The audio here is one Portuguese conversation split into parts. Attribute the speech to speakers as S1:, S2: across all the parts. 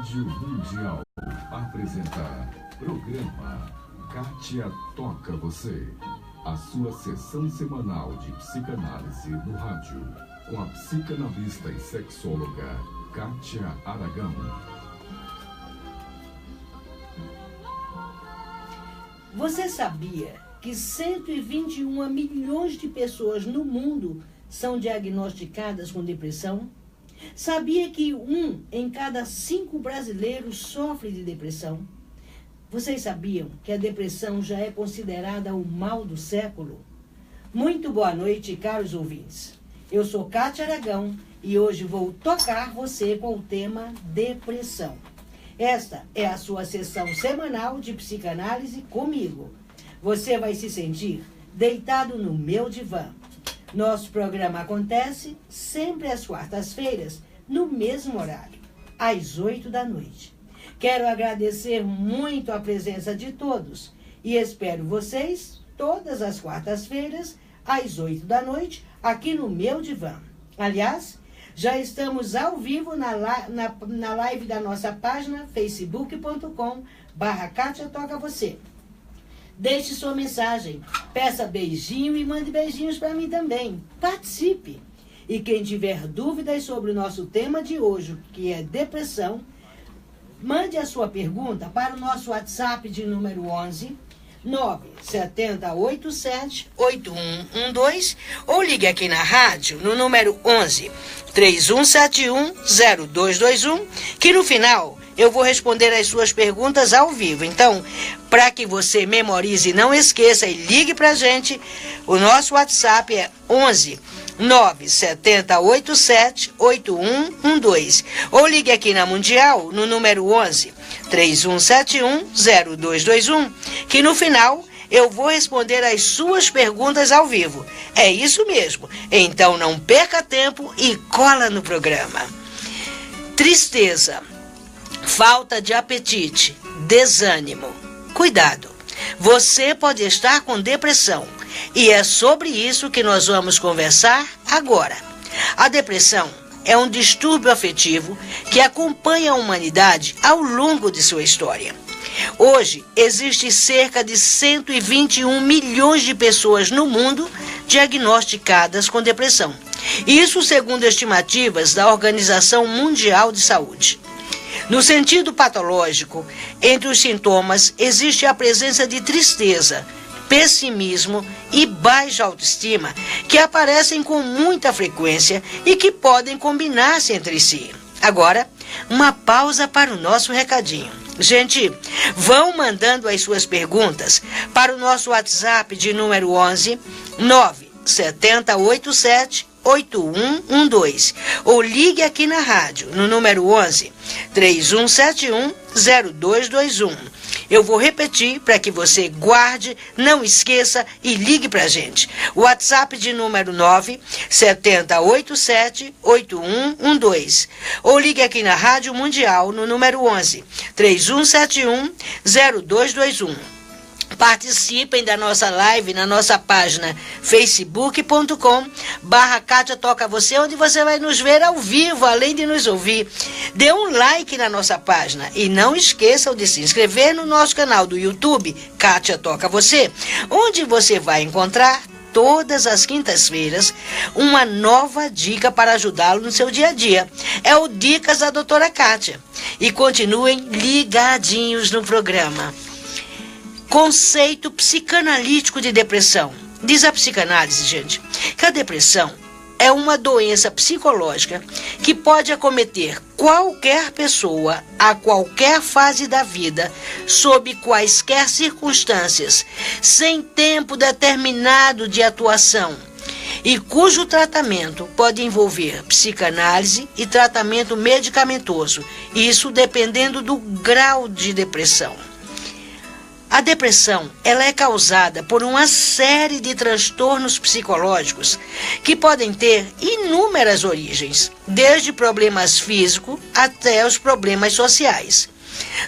S1: Rádio Mundial apresenta programa Kátia Toca Você, a sua sessão semanal de psicanálise no rádio, com a psicanalista e sexóloga Kátia Aragão.
S2: Você sabia que 121 milhões de pessoas no mundo são diagnosticadas com depressão? Sabia que 1 em cada 5 brasileiros sofre de depressão? Vocês sabiam que a depressão já é considerada o mal do século? Muito boa noite, caros ouvintes. Eu sou Kátia Aragão e hoje vou tocar você com o tema depressão. Esta é a sua sessão semanal de psicanálise comigo. Você vai se sentir deitado no meu divã. Nosso programa acontece sempre às quartas-feiras, no mesmo horário, às 8 da noite. Quero agradecer muito a presença de todos e espero vocês todas as quartas-feiras, às 8 da noite, aqui no meu divã. Aliás, já estamos ao vivo na live da nossa página facebook.com/Kátia Toca Você. Deixe sua mensagem, peça beijinho e mande beijinhos para mim também. Participe! E quem tiver dúvidas sobre o nosso tema de hoje, que é depressão, mande a sua pergunta para o nosso WhatsApp de número 11 97087-8112 ou ligue aqui na rádio no número 11 3171-0221, que no final eu vou responder as suas perguntas ao vivo. Então, para que você memorize e não esqueça e ligue para a gente, o nosso WhatsApp é 11 97087-8112. Ou ligue aqui na Mundial no número 11 3171-0221, que no final eu vou responder as suas perguntas ao vivo. É isso mesmo. Então não perca tempo e cola no programa. Tristeza, falta de apetite, desânimo. Cuidado, você pode estar com depressão e é sobre isso que nós vamos conversar agora. A depressão é um distúrbio afetivo que acompanha a humanidade ao longo de sua história. Hoje, existe cerca de 121 milhões de pessoas no mundo diagnosticadas com depressão. Isso segundo estimativas da Organização Mundial de Saúde. No sentido patológico, entre os sintomas existe a presença de tristeza, pessimismo e baixa autoestima, que aparecem com muita frequência e que podem combinar-se entre si. Agora, uma pausa para o nosso recadinho. Gente, vão mandando as suas perguntas para o nosso WhatsApp de número 11 97087-8112 ou ligue aqui na rádio no número 11 3171-0221. Eu vou repetir para que você guarde, não esqueça e ligue para a gente. O WhatsApp de número 97087-8112. Ou ligue aqui na Rádio Mundial no número 11 3171-0221. Participem da nossa live na nossa página facebook.com/Kátia Toca Você, onde você vai nos ver ao vivo, além de nos ouvir. Dê um like na nossa página e não esqueçam de se inscrever no nosso canal do YouTube, Kátia Toca Você, onde você vai encontrar todas as quintas-feiras uma nova dica para ajudá-lo no seu dia a dia. É o Dicas da Doutora Kátia. E continuem ligadinhos no programa. Conceito psicanalítico de depressão. Diz a psicanálise, gente, que a depressão é uma doença psicológica que pode acometer qualquer pessoa a qualquer fase da vida, sob quaisquer circunstâncias, sem tempo determinado de atuação, e cujo tratamento pode envolver psicanálise e tratamento medicamentoso, isso dependendo do grau de depressão. A depressão, ela é causada por uma série de transtornos psicológicos que podem ter inúmeras origens, desde problemas físicos até os problemas sociais.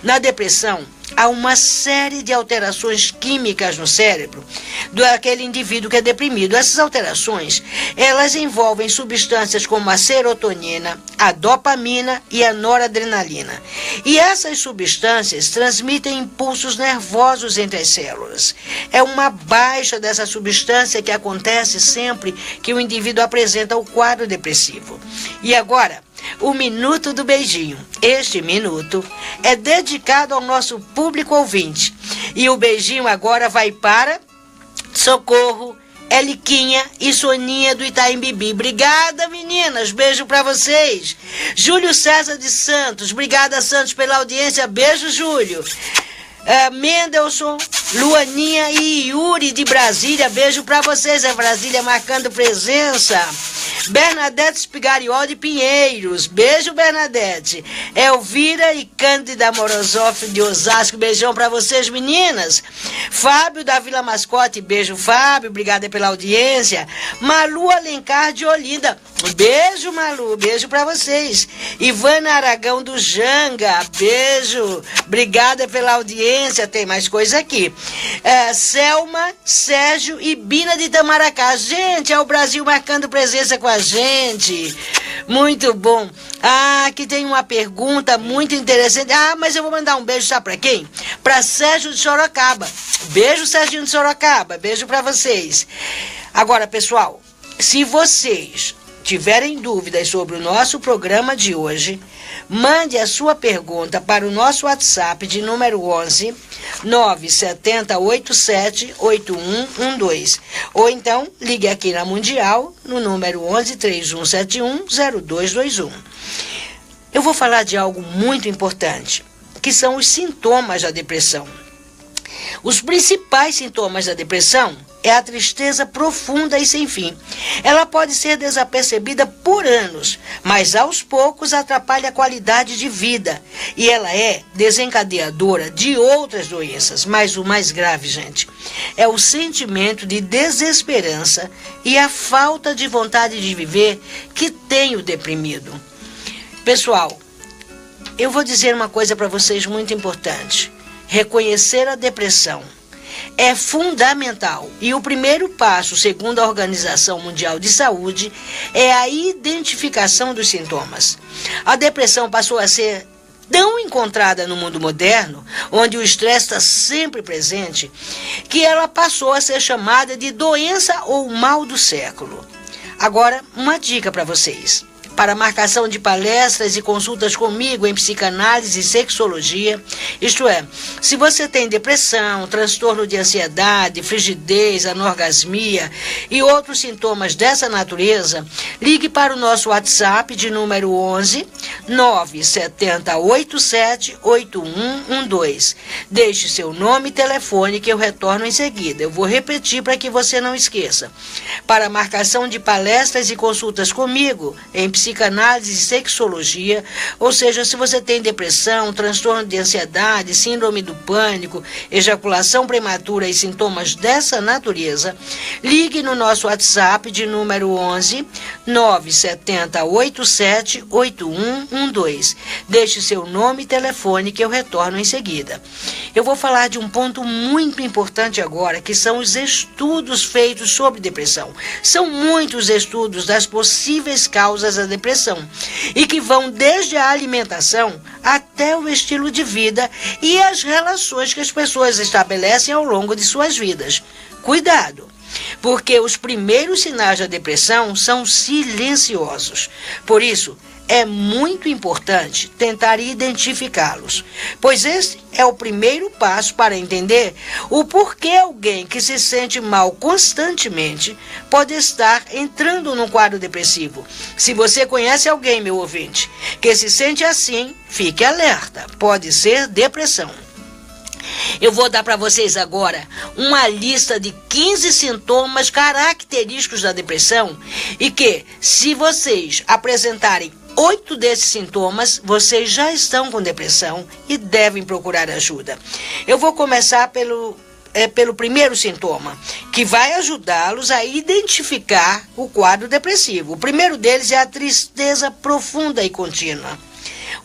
S2: Na depressão, há uma série de alterações químicas no cérebro daquele indivíduo que é deprimido. Essas alterações, elas envolvem substâncias como a serotonina, a dopamina e a noradrenalina. E essas substâncias transmitem impulsos nervosos entre as células. É uma baixa dessa substância que acontece sempre que o indivíduo apresenta o quadro depressivo. E agora, o Minuto do Beijinho. Este minuto é dedicado ao nosso público ouvinte. E o beijinho agora vai para Socorro, Eliquinha e Soninha do Itaim Bibi. Obrigada, meninas. Beijo para vocês. Júlio César de Santos. Obrigada, Santos, pela audiência. Beijo, Júlio. Mendelson, Luaninha e Yuri de Brasília. Beijo para vocês. É Brasília marcando presença. Bernadette Spigariol de Pinheiros. Beijo, Bernadette. Elvira e Cândida Morozov de Osasco. Beijão para vocês, meninas. Fábio da Vila Mascote. Beijo, Fábio. Obrigada pela audiência. Malu Alencar de Olinda. Beijo, Malu. Beijo para vocês. Ivana Aragão do Janga. Beijo. Obrigada pela audiência. Tem mais coisa aqui. Selma, Sérgio e Bina de Itamaracá. Gente, é o Brasil marcando presença com a gente. Muito bom. Aqui tem uma pergunta muito interessante. Mas eu vou mandar um beijo, sabe para quem? Para Sérgio de Sorocaba. Beijo, Serginho de Sorocaba. Beijo para vocês. Agora, pessoal, se vocês tiverem dúvidas sobre o nosso programa de hoje, mande a sua pergunta para o nosso WhatsApp de número 11 970878112. Ou então, ligue aqui na Mundial no número 1131710221. Eu vou falar de algo muito importante, que são os sintomas da depressão. Os principais sintomas da depressão é a tristeza profunda e sem fim. Ela pode ser desapercebida por anos, mas aos poucos atrapalha a qualidade de vida. E ela é desencadeadora de outras doenças. Mas o mais grave, gente, é o sentimento de desesperança e a falta de vontade de viver que tem o deprimido. Pessoal, eu vou dizer uma coisa para vocês muito importante. Reconhecer a depressão é fundamental e o primeiro passo, segundo a Organização Mundial de Saúde, é a identificação dos sintomas. A depressão passou a ser tão encontrada no mundo moderno, onde o estresse está sempre presente, que ela passou a ser chamada de doença ou mal do século. Agora, uma dica para vocês. Para marcação de palestras e consultas comigo em psicanálise e sexologia, isto é, se você tem depressão, transtorno de ansiedade, frigidez, anorgasmia e outros sintomas dessa natureza, ligue para o nosso WhatsApp de número 11 970878112. Deixe seu nome e telefone que eu retorno em seguida. Eu vou repetir para que você não esqueça. Para marcação de palestras e consultas comigo em psicanálise e sexologia, ou seja, se você tem depressão, transtorno de ansiedade, síndrome do pânico, ejaculação prematura e sintomas dessa natureza, ligue no nosso WhatsApp de número 11 970878112. Deixe seu nome e telefone que eu retorno em seguida. Eu vou falar de um ponto muito importante agora, que são os estudos feitos sobre depressão. São muitos estudos das possíveis causas da depressão e que vão desde a alimentação até o estilo de vida e as relações que as pessoas estabelecem ao longo de suas vidas. Cuidado! Porque os primeiros sinais da depressão são silenciosos. Por isso, é muito importante tentar identificá-los, pois esse é o primeiro passo para entender o porquê alguém que se sente mal constantemente pode estar entrando num quadro depressivo. Se você conhece alguém, meu ouvinte, que se sente assim, fique alerta, pode ser depressão. Eu vou dar para vocês agora uma lista de 15 sintomas característicos da depressão e que, se vocês apresentarem 8 desses sintomas, vocês já estão com depressão e devem procurar ajuda. Eu vou começar pelo primeiro sintoma, que vai ajudá-los a identificar o quadro depressivo. O primeiro deles é a tristeza profunda e contínua.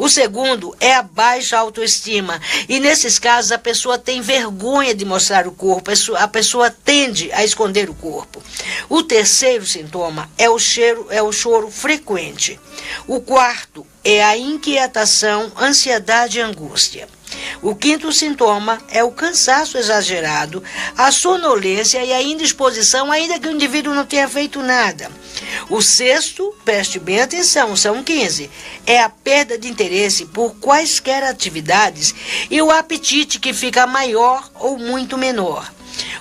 S2: O segundo é a baixa autoestima. E nesses casos a pessoa tem vergonha de mostrar o corpo, a pessoa tende a esconder o corpo. O terceiro sintoma é o choro frequente. O quarto é a inquietação, ansiedade e angústia. O quinto sintoma é o cansaço exagerado, a sonolência e a indisposição, ainda que o indivíduo não tenha feito nada. O sexto, preste bem atenção, são 15, é a perda de interesse por quaisquer atividades e o apetite que fica maior ou muito menor.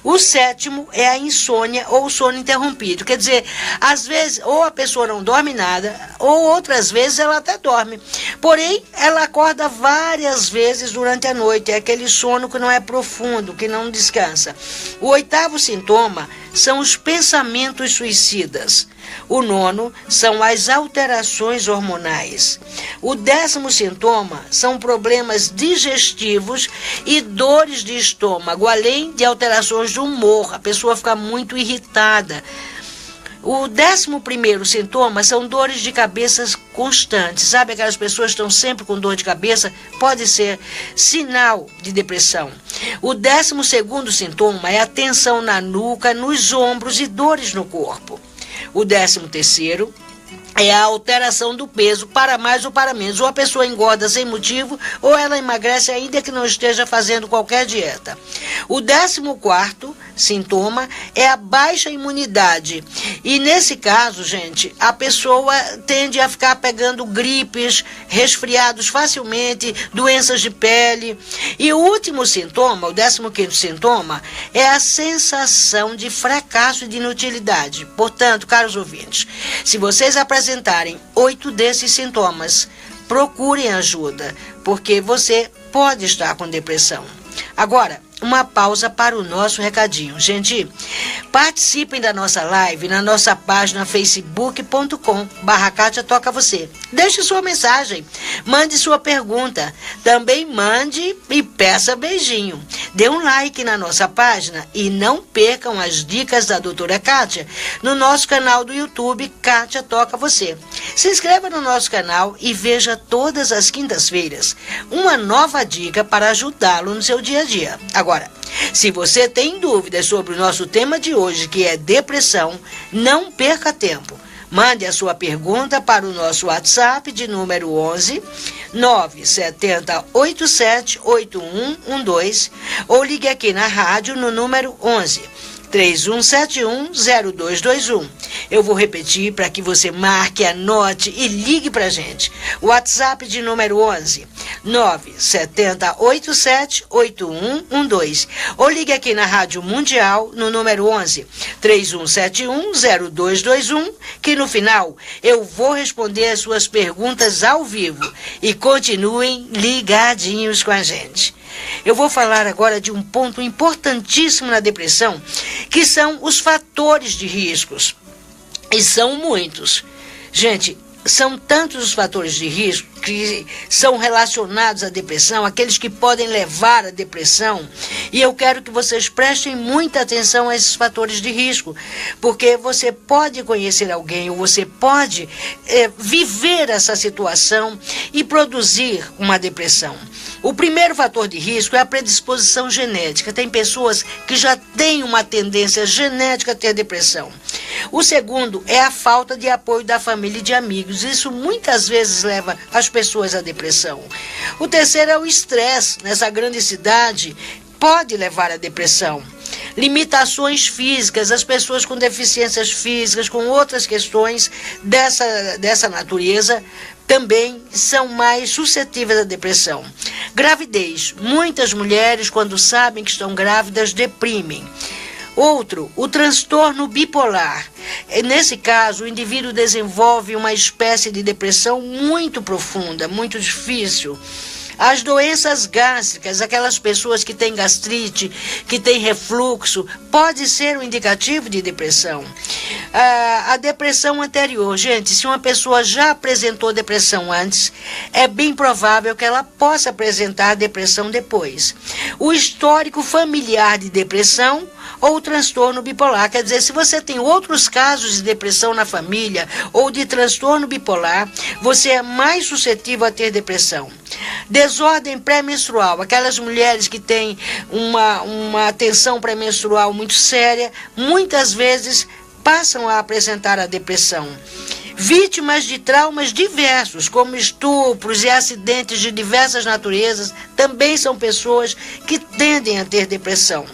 S2: O sétimo é a insônia ou o sono interrompido. Quer dizer, às vezes, ou a pessoa não dorme nada, ou outras vezes ela até dorme. Porém, ela acorda várias vezes durante a noite. É aquele sono que não é profundo, que não descansa. O oitavo sintoma são os pensamentos suicidas. O nono são as alterações hormonais. O 10º sintoma são problemas digestivos e dores de estômago, além de alterações do humor. A pessoa fica muito irritada. O 11º sintoma são dores de cabeça constantes. Sabe aquelas pessoas que estão sempre com dor de cabeça? Pode ser sinal de depressão. O 12º sintoma é a tensão na nuca, nos ombros e dores no corpo. O 13º é a alteração do peso, para mais ou para menos. Ou a pessoa engorda sem motivo, ou ela emagrece ainda que não esteja fazendo qualquer dieta. O 14º sintoma é a baixa imunidade. E nesse caso, gente, a pessoa tende a ficar pegando gripes, resfriados facilmente, doenças de pele. E o último sintoma, o 15º sintoma, é a sensação de fracasso e de inutilidade. Portanto, caros ouvintes, se vocês apresentarem 8 desses sintomas, procurem ajuda, porque você pode estar com depressão. Agora, uma pausa para o nosso recadinho. Gente, participem da nossa live na nossa página facebook.com/Kátia Toca Você. Deixe sua mensagem, mande sua pergunta, também mande e peça beijinho. Dê um like na nossa página e não percam as dicas da doutora Kátia no nosso canal do YouTube Kátia Toca Você. Se inscreva no nosso canal e veja todas as quintas-feiras uma nova dica para ajudá-lo no seu dia a dia. Agora, se você tem dúvidas sobre o nosso tema de hoje, que é depressão, não perca tempo. Mande a sua pergunta para o nosso WhatsApp de número 11 970 87 8112 ou ligue aqui na rádio no número 11 3171-0221. Eu vou repetir para que você marque, anote e ligue para a gente. WhatsApp de número 11 970878112. Ou ligue aqui na Rádio Mundial no número 11 3171-0221, que no final eu vou responder as suas perguntas ao vivo. E continuem ligadinhos com a gente. Eu vou falar agora de um ponto importantíssimo na depressão, que são os fatores de riscos. E são muitos. Gente, são tantos os fatores de risco que são relacionados à depressão, aqueles que podem levar à depressão. E eu quero que vocês prestem muita atenção a esses fatores de risco, porque você pode conhecer alguém ou você pode viver essa situação e produzir uma depressão. O primeiro fator de risco é a predisposição genética. Tem pessoas que já têm uma tendência genética a ter depressão. O segundo é a falta de apoio da família e de amigos. Isso muitas vezes leva as pessoas à depressão. O terceiro é o estresse. Nessa grande cidade, pode levar à depressão. Limitações físicas, as pessoas com deficiências físicas, com outras questões dessa natureza, também são mais suscetíveis à depressão. Gravidez. Muitas mulheres, quando sabem que estão grávidas, deprimem. Outro, o transtorno bipolar. Nesse caso, o indivíduo desenvolve uma espécie de depressão muito profunda, muito difícil. As doenças gástricas, aquelas pessoas que têm gastrite, que têm refluxo, pode ser um indicativo de depressão. A depressão anterior, gente, se uma pessoa já apresentou depressão antes, é bem provável que ela possa apresentar depressão depois. O histórico familiar de depressão ou transtorno bipolar. Quer dizer, se você tem outros casos de depressão na família ou de transtorno bipolar, você é mais suscetível a ter depressão. Desordem pré-menstrual, aquelas mulheres que têm uma tensão pré-menstrual muito séria, muitas vezes passam a apresentar a depressão. Vítimas de traumas diversos, como estupros e acidentes de diversas naturezas, também são pessoas que tendem a ter depressão.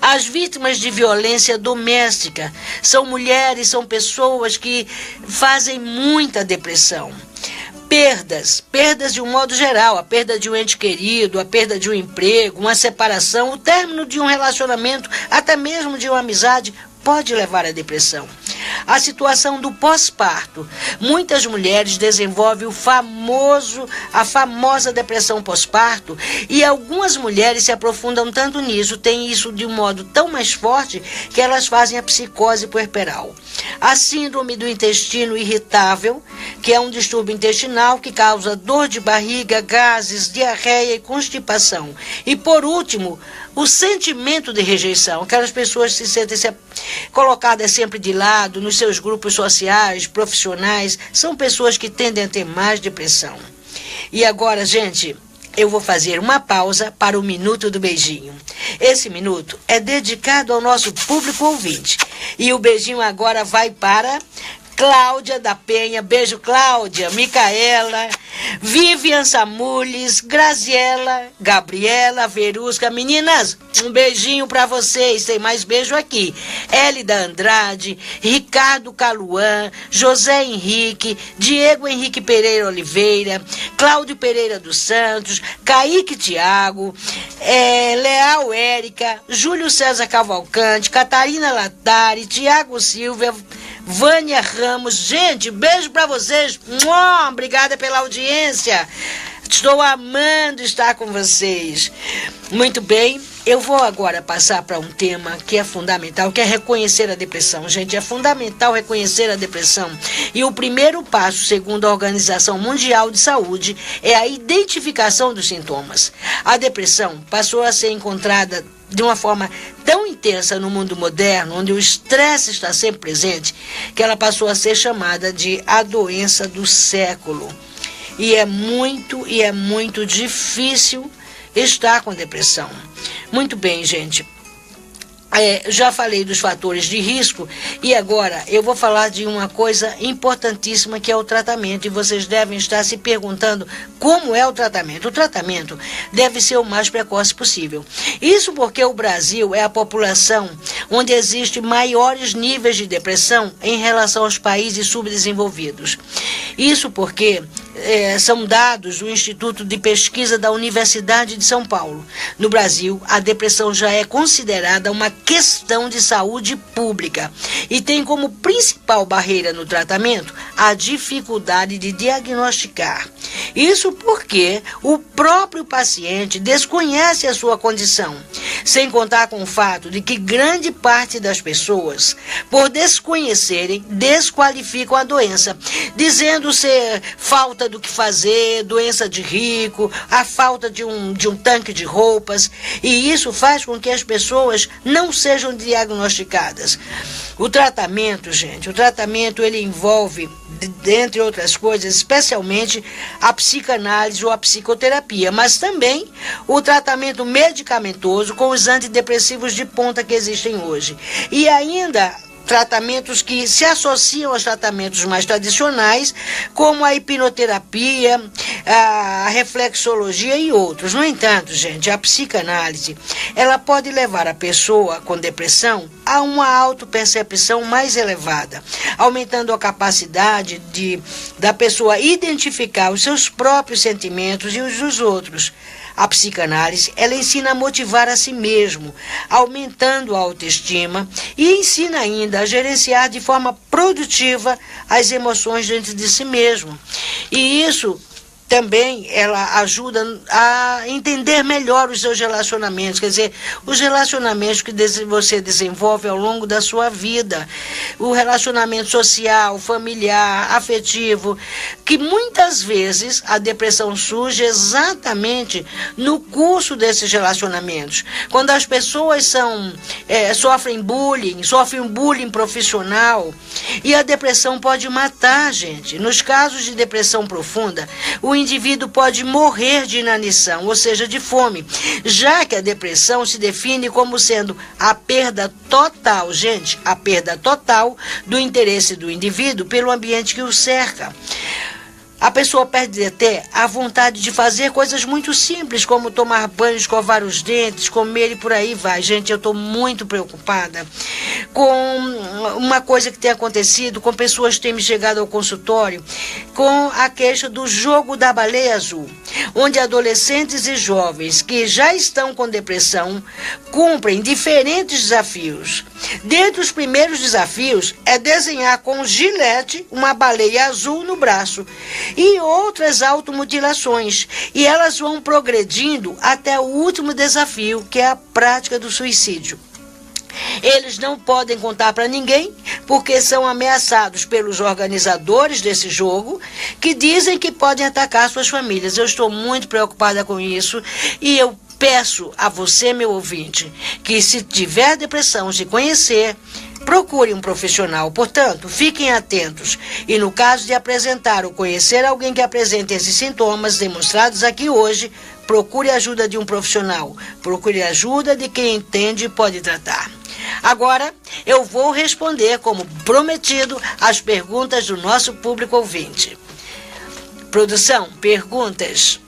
S2: As vítimas de violência doméstica são mulheres, são pessoas que fazem muita depressão. Perdas de um modo geral, a perda de um ente querido, a perda de um emprego, uma separação, o término de um relacionamento, até mesmo de uma amizade, pode levar à depressão. A situação do pós-parto. Muitas mulheres desenvolvem a famosa depressão pós-parto, e algumas mulheres se aprofundam tanto nisso, têm isso de um modo tão mais forte, que elas fazem a psicose puerperal. A síndrome do intestino irritável, que é um distúrbio intestinal que causa dor de barriga, gases, diarreia e constipação. E por último, o sentimento de rejeição. Aquelas pessoas se sentem colocadas sempre de lado nos seus grupos sociais, profissionais, são pessoas que tendem a ter mais depressão. E agora, gente, eu vou fazer uma pausa para o Minuto do Beijinho. Esse minuto é dedicado ao nosso público ouvinte. E o beijinho agora vai para Cláudia da Penha, beijo Cláudia, Micaela, Vivian Samules, Graziela, Gabriela, Verusca. Meninas, um beijinho para vocês, tem mais beijo aqui. Hélida Andrade, Ricardo Caluan, José Henrique, Diego Henrique Pereira Oliveira, Cláudio Pereira dos Santos, Kaique Tiago, Leal Érica, Júlio César Cavalcante, Catarina Latari, Tiago Silva, Vânia Ramos. Gente, beijo para vocês. Obrigada pela audiência. Estou amando estar com vocês. Muito bem, eu vou agora passar para um tema que é fundamental, que é reconhecer a depressão. Gente, é fundamental reconhecer a depressão. E o primeiro passo, segundo a Organização Mundial de Saúde, é a identificação dos sintomas. A depressão passou a ser encontrada de uma forma tão intensa no mundo moderno, onde o estresse está sempre presente, que ela passou a ser chamada de a doença do século. E é muito difícil estar com depressão. Muito bem, gente. Já falei dos fatores de risco e agora eu vou falar de uma coisa importantíssima, que é o tratamento, e vocês devem estar se perguntando como é o tratamento. O tratamento deve ser o mais precoce possível. Isso porque o Brasil é a população onde existem maiores níveis de depressão em relação aos países subdesenvolvidos. Isso porque são dados do Instituto de Pesquisa da Universidade de São Paulo. No Brasil, a depressão já é considerada uma questão de saúde pública e tem como principal barreira no tratamento a dificuldade de diagnosticar. Isso porque o próprio paciente desconhece a sua condição, sem contar com o fato de que grande parte das pessoas, por desconhecerem, desqualificam a doença, dizendo ser falta do que fazer, doença de rico, a falta de um tanque de roupas, e isso faz com que as pessoas não sejam diagnosticadas. O tratamento, gente, ele envolve, dentre outras coisas, especialmente a psicanálise ou a psicoterapia, mas também o tratamento medicamentoso com os antidepressivos de ponta que existem hoje. E ainda tratamentos que se associam aos tratamentos mais tradicionais, como a hipnoterapia, a reflexologia e outros. No entanto, gente, a psicanálise, ela pode levar a pessoa com depressão a uma autopercepção mais elevada, aumentando a capacidade da pessoa identificar os seus próprios sentimentos e os dos outros. A psicanálise, ela ensina a motivar a si mesmo, aumentando a autoestima, e ensina ainda a gerenciar de forma produtiva as emoções dentro de si mesmo. E isso também ela ajuda a entender melhor os seus relacionamentos, quer dizer, os relacionamentos que você desenvolve ao longo da sua vida, o relacionamento social, familiar, afetivo, que muitas vezes a depressão surge exatamente no curso desses relacionamentos. Quando as pessoas sofrem um bullying profissional, e a depressão pode matar, gente. Nos casos de depressão profunda, o indivíduo pode morrer de inanição, ou seja, de fome, já que a depressão se define como sendo a perda total, gente, a perda total do interesse do indivíduo pelo ambiente que o cerca. A pessoa perde até a vontade de fazer coisas muito simples, como tomar banho, escovar os dentes, comer e por aí vai. Gente, eu estou muito preocupada com uma coisa que tem acontecido, com pessoas que têm me chegado ao consultório, com a queixa do jogo da baleia azul, onde adolescentes e jovens que já estão com depressão cumprem diferentes desafios. Dentre os primeiros desafios é desenhar com gilete uma baleia azul no braço e outras automutilações. E elas vão progredindo até o último desafio, que é a prática do suicídio. Eles não podem contar para ninguém, porque são ameaçados pelos organizadores desse jogo, que dizem que podem atacar suas famílias. Eu estou muito preocupada com isso e eu peço a você, meu ouvinte, que se tiver depressão, se conhecer, procure um profissional. Portanto, fiquem atentos e no caso de apresentar ou conhecer alguém que apresente esses sintomas demonstrados aqui hoje, procure a ajuda de um profissional. Procure a ajuda de quem entende e pode tratar. Agora, eu vou responder, como prometido, as perguntas do nosso público ouvinte. Produção, perguntas.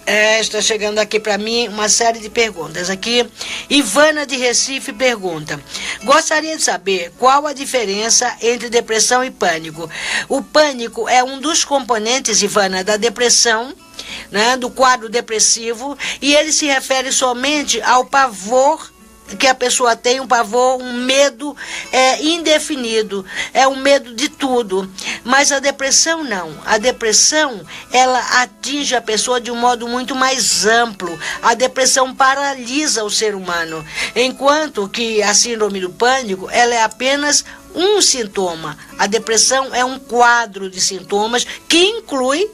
S2: Está chegando aqui para mim uma série de perguntas. Aqui, Ivana de Recife pergunta: gostaria de saber qual a diferença entre depressão e pânico. O pânico é um dos componentes, Ivana, da depressão, né, do quadro depressivo, e ele se refere somente ao pavor que a pessoa tem, um pavor, um medo indefinido, é um medo de tudo. Mas a depressão não. A depressão, ela atinge a pessoa de um modo muito mais amplo. A depressão paralisa o ser humano, enquanto que a síndrome do pânico, ela é apenas um sintoma. A depressão é um quadro de sintomas que inclui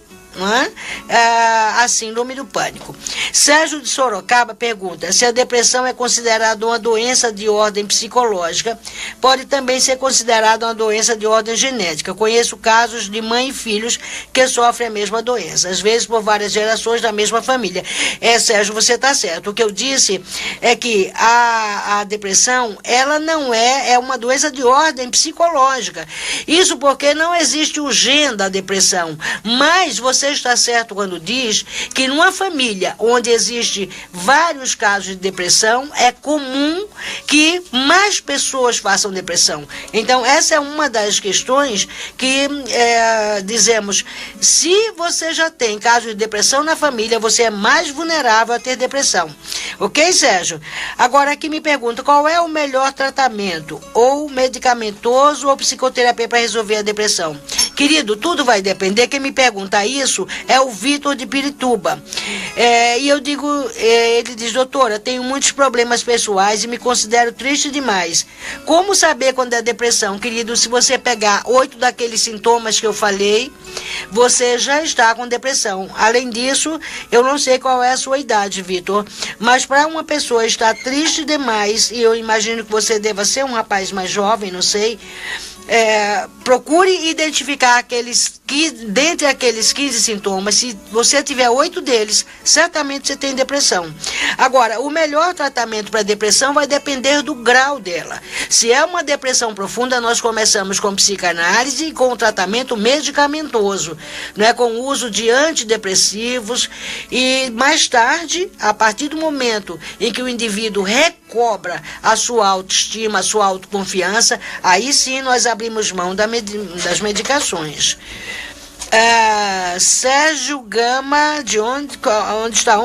S2: a síndrome do pânico. Sérgio de Sorocaba pergunta se a depressão é considerada uma doença de ordem psicológica. Pode também ser considerada uma doença de ordem genética. Conheço casos de mãe e filhos que sofrem a mesma doença, às vezes por várias gerações da mesma família. Sérgio, você está certo. O que eu disse é que a depressão, ela não é uma doença de ordem psicológica. Isso porque não existe o gene da depressão, mas você está certo quando diz que numa família onde existe vários casos de depressão, é comum que mais pessoas façam depressão. Então, essa é uma das questões que dizemos, se você já tem casos de depressão na família, você é mais vulnerável a ter depressão. Ok, Sérgio? Agora aqui me pergunta, qual é o melhor tratamento? Ou medicamentoso ou psicoterapia para resolver a depressão? Querido, tudo vai depender. Quem me pergunta isso é o Vitor de Pirituba. E eu digo, ele diz: doutora, tenho muitos problemas pessoais e me considero triste demais. Como saber quando é depressão? Querido, se você pegar 8 daqueles sintomas que eu falei, você já está com depressão. Além disso, eu não sei qual é a sua idade, Vitor, mas para uma pessoa estar triste demais, e eu imagino que você deva ser um rapaz mais jovem, não sei, procure identificar dentre aqueles 15 sintomas, se você tiver 8 deles, certamente você tem depressão. Agora, o melhor tratamento para depressão vai depender do grau dela. Se é uma depressão profunda, nós começamos com psicanálise e com tratamento medicamentoso, né, com o uso de antidepressivos, e mais tarde, a partir do momento em que o indivíduo recobra a sua autoestima, a sua autoconfiança, aí sim nós abrimos mão das medicações. Sérgio Gama, de onde está?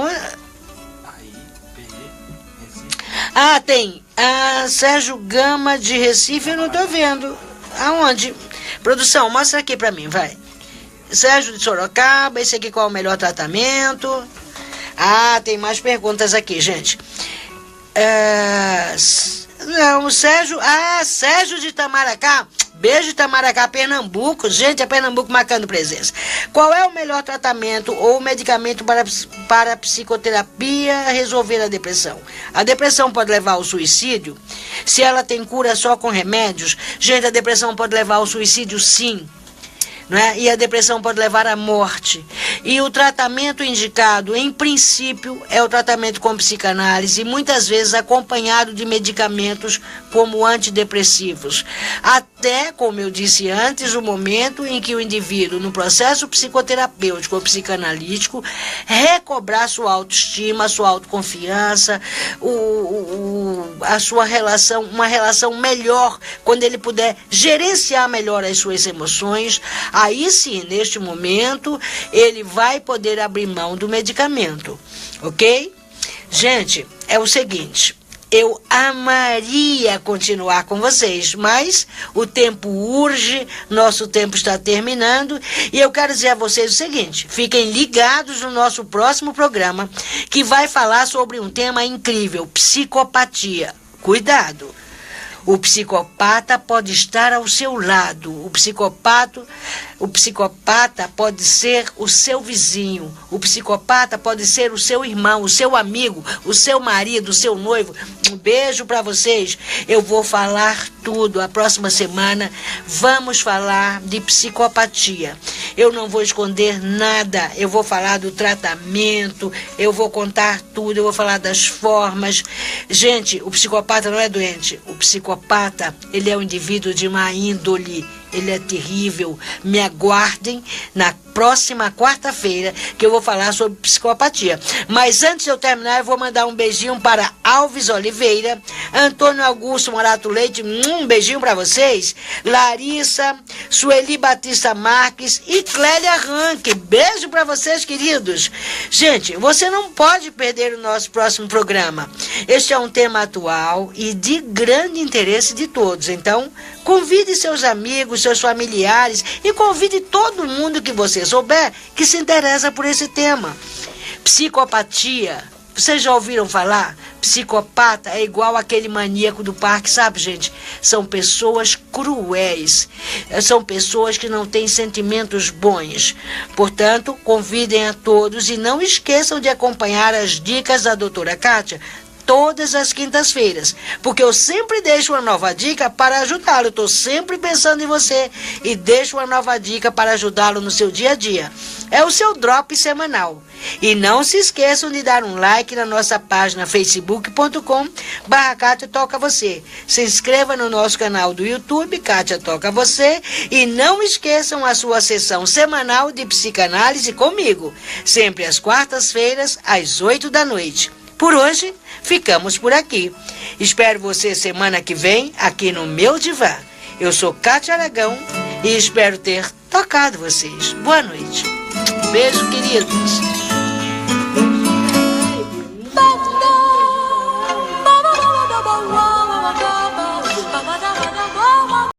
S2: Tem. Sérgio Gama de Recife, eu não estou vendo. Aonde? Produção, mostra aqui para mim, vai. Sérgio de Sorocaba, esse aqui qual é o melhor tratamento? Ah, tem mais perguntas aqui, gente. Não, Sérgio de Itamaracá. Beijo de Itamaracá, Pernambuco. Gente, é Pernambuco marcando presença. Qual é o melhor tratamento ou medicamento para psicoterapia resolver a depressão? A depressão pode levar ao suicídio? Se ela tem cura só com remédios? Gente, a depressão pode levar ao suicídio, sim. Não é? E a depressão pode levar à morte. E o tratamento indicado, em princípio, é o tratamento com psicanálise, muitas vezes acompanhado de medicamentos como antidepressivos. Até, como eu disse antes, o momento em que o indivíduo, no processo psicoterapêutico ou psicanalítico, recobrar sua autoestima, sua autoconfiança, a sua relação, uma relação melhor, quando ele puder gerenciar melhor as suas emoções. Aí sim, neste momento, ele vai poder abrir mão do medicamento, ok? Gente, é o seguinte, eu amaria continuar com vocês, mas o tempo urge, nosso tempo está terminando, e eu quero dizer a vocês o seguinte, fiquem ligados no nosso próximo programa, que vai falar sobre um tema incrível, psicopatia. Cuidado! O psicopata pode estar ao seu lado. O psicopata pode ser o seu vizinho. O psicopata pode ser o seu irmão, o seu amigo, o seu marido, o seu noivo. Um beijo para vocês. Eu vou falar tudo. A próxima semana vamos falar de psicopatia. Eu não vou esconder nada. Eu vou falar do tratamento. Eu vou contar tudo. Eu vou falar das formas. Gente, o psicopata não é doente. O psicopata, ele é um indivíduo de má índole, ele é terrível. Me aguardem na próxima quarta-feira que eu vou falar sobre psicopatia. Mas antes de eu terminar, eu vou mandar um beijinho para Alves Oliveira, Antônio Augusto Morato Leite, um beijinho para vocês, Larissa, Sueli Batista Marques e Clélia Ranque. Beijo para vocês, queridos. Gente, você não pode perder o nosso próximo programa. Este é um tema atual e de grande interesse de todos. Então, convide seus amigos, seus familiares e convide todo mundo que você souber que se interessa por esse tema. Psicopatia. Vocês já ouviram falar? Psicopata é igual aquele maníaco do parque, sabe, gente? São pessoas cruéis. São pessoas que não têm sentimentos bons. Portanto, convidem a todos e não esqueçam de acompanhar as dicas da doutora Kátia todas as quintas-feiras, porque eu sempre deixo uma nova dica para ajudá-lo. Estou sempre pensando em você e deixo uma nova dica para ajudá-lo no seu dia a dia. É o seu drop semanal. E não se esqueçam de dar um like na nossa página facebook.com/Kátia Toca Você. Se inscreva no nosso canal do YouTube, Kátia Toca Você, e não esqueçam a sua sessão semanal de psicanálise comigo, sempre às quartas-feiras, às 8 da noite. Por hoje, ficamos por aqui. Espero você semana que vem aqui no meu divã. Eu sou Kátia Aragão e espero ter tocado vocês. Boa noite. Beijo, queridos.